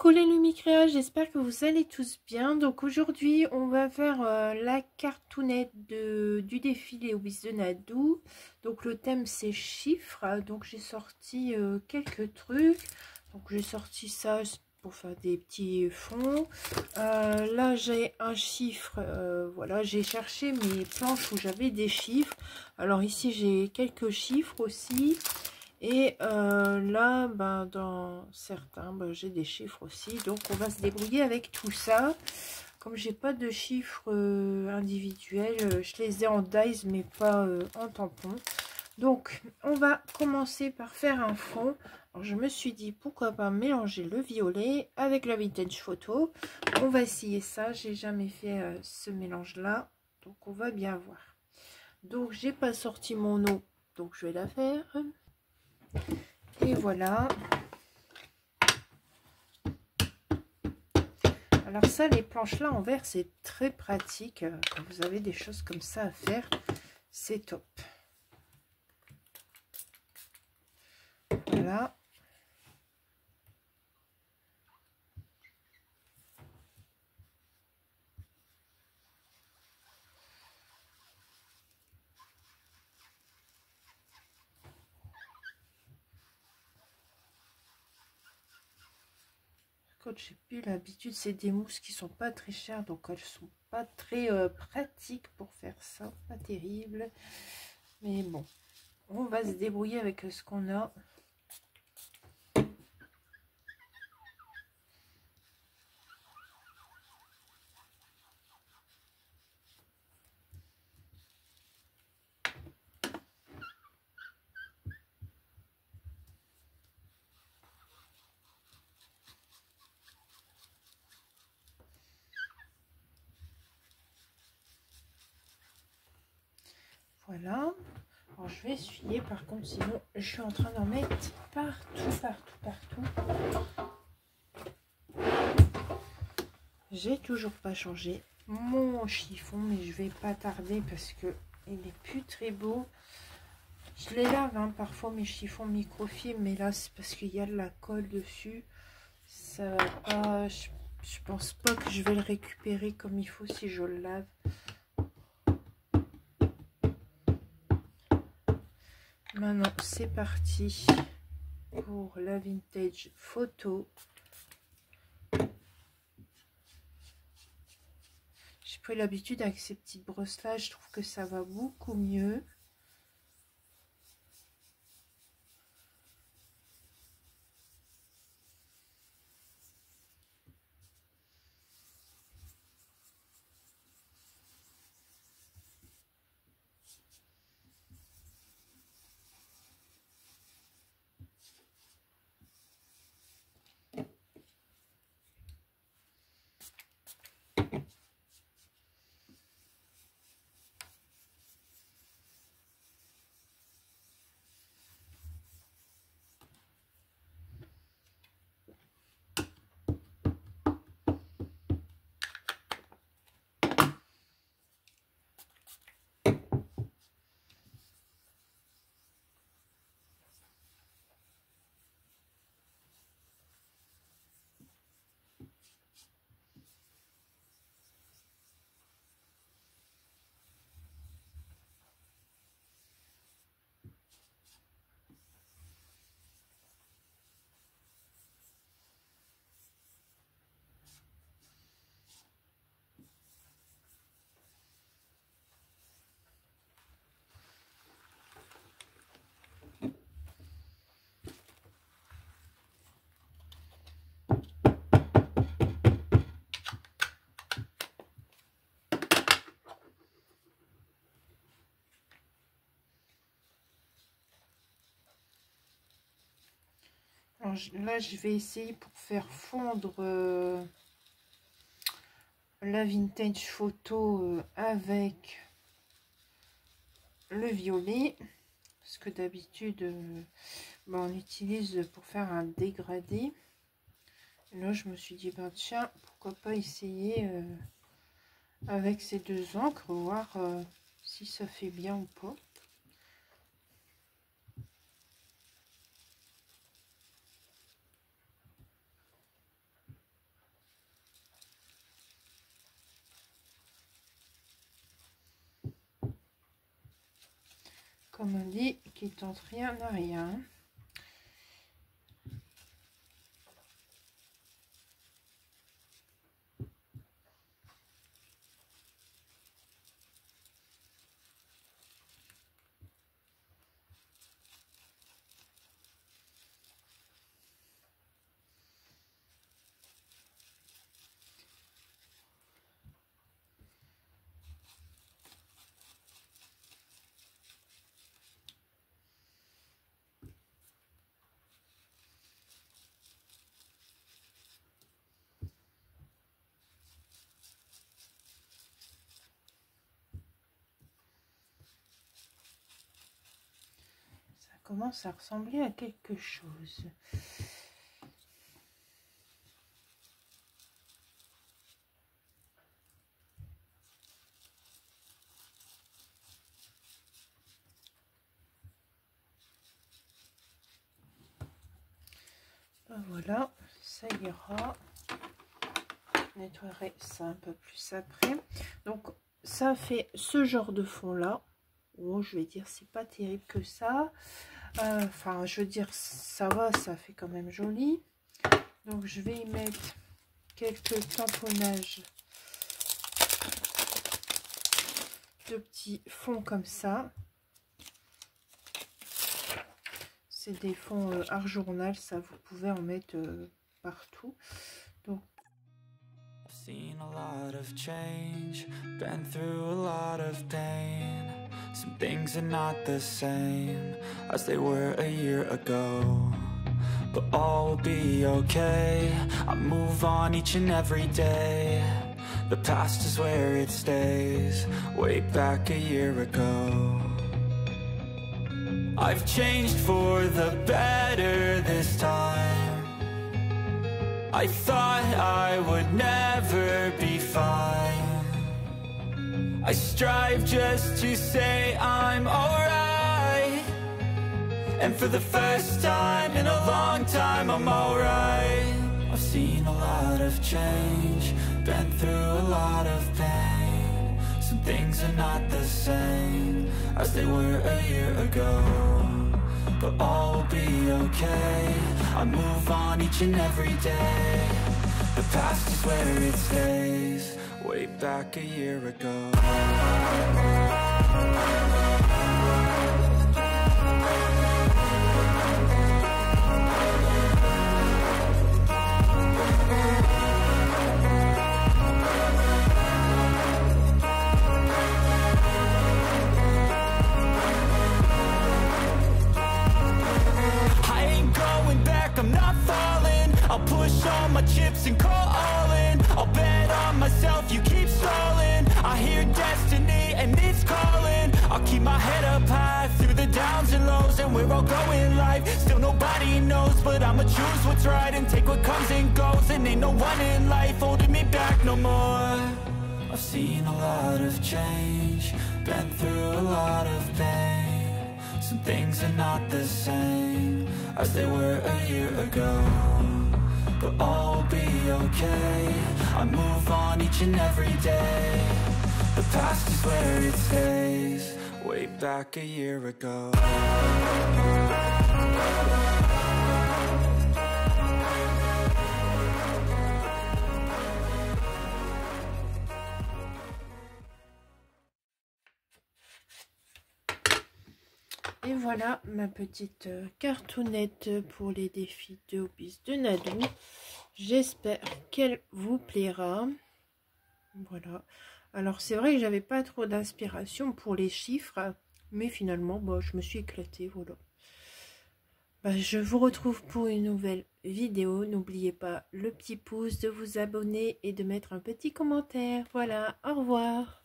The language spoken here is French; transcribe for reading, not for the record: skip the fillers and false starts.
Coucou les Lumicréas, j'espère que vous allez tous bien. Donc aujourd'hui on va faire la cartoonette du défilé Wiz de Nadou. Donc le thème c'est chiffres, donc j'ai sorti quelques trucs. Donc j'ai sorti ça pour faire des petits fonds. Là j'ai un chiffre, voilà, j'ai cherché mes planches où j'avais des chiffres. Alors ici j'ai quelques chiffres aussi. Et là, ben, dans certains, ben, j'ai des chiffres aussi. Donc, on va se débrouiller avec tout ça. Comme j'ai pas de chiffres individuels, je les ai en dies, mais pas en tampon. Donc, on va commencer par faire un fond. Alors, je me suis dit, pourquoi pas mélanger le violet avec la vintage photo. On va essayer ça. J'ai jamais fait ce mélange-là. Donc, on va bien voir. Donc, j'ai pas sorti mon eau. Donc, je vais la faire. Et voilà. Alors ça, les planches là en verre, c'est très pratique. Quand vous avez des choses comme ça à faire, c'est top. Voilà. Quand j'ai plus l'habitude, c'est des mousses qui sont pas très chères, donc elles sont pas très pratiques pour faire ça, pas terrible. Mais bon, on va se débrouiller avec ce qu'on a. Voilà. Alors je vais essuyer, par contre, sinon je suis en train d'en mettre partout. J'ai toujours pas changé mon chiffon, mais je vais pas tarder parce que il est plus très beau. Je les lave hein, parfois mes chiffons microfilm, mais là c'est parce qu'il y a de la colle dessus. Ça va pas. Je pense pas que je vais le récupérer comme il faut si je le lave. Maintenant c'est parti pour la vintage photo. J'ai pris l'habitude avec ces petites brosses là, je trouve que ça va beaucoup mieux. Alors, là, je vais essayer pour faire fondre la vintage photo avec le violet. Parce que d'habitude, on utilise pour faire un dégradé. Et là, je me suis dit, ben, tiens, pourquoi pas essayer avec ces deux encres, voir si ça fait bien ou pas. comme on dit, qui tente rien n'a rien. Commence à ressembler à quelque chose. Ben voilà, ça ira. Je nettoierai ça un peu plus après. Donc ça fait ce genre de fond là. Bon, je vais dire c'est pas terrible que ça. Enfin, je veux dire, ça va, ça fait quand même joli. Donc, je vais y mettre quelques tamponnages de petits fonds comme ça. C'est des fonds art journal, ça, vous pouvez en mettre partout. Donc, seen a lot of change, been through a lot of pain. Some things are not the same as they were a year ago, but all will be okay. I move on each and every day. The past is where it stays, way back a year ago. I've changed for the better this time. I thought I would never be fine. I strive just to say I'm alright, and for the first time in a long time I'm alright. I've seen a lot of change, been through a lot of pain. Some things are not the same as they were a year ago, but all will be okay. I move on each and every day. The past is where it stays, way back a year ago. I'll push all my chips and call all in. I'll bet on myself, you keep stalling. I hear destiny and it's calling. I'll keep my head up high through the downs and lows, and we're all going life. Still nobody knows, but I'ma choose what's right and take what comes and goes. And ain't no one in life holding me back no more. I've seen a lot of change, been through a lot of pain. Some things are not the same as they were a year ago, but all will be okay. I move on each and every day. The past is where it stays, way back a year ago. et voilà ma petite cartonnette pour les défis de Hobbies de Nadou. J'espère qu'elle vous plaira. Voilà. Alors c'est vrai que j'avais pas trop d'inspiration pour les chiffres, mais finalement bon, je me suis éclatée. Voilà. Je vous retrouve pour une nouvelle vidéo. N'oubliez pas le petit pouce, de vous abonner et de mettre un petit commentaire. Voilà, au revoir.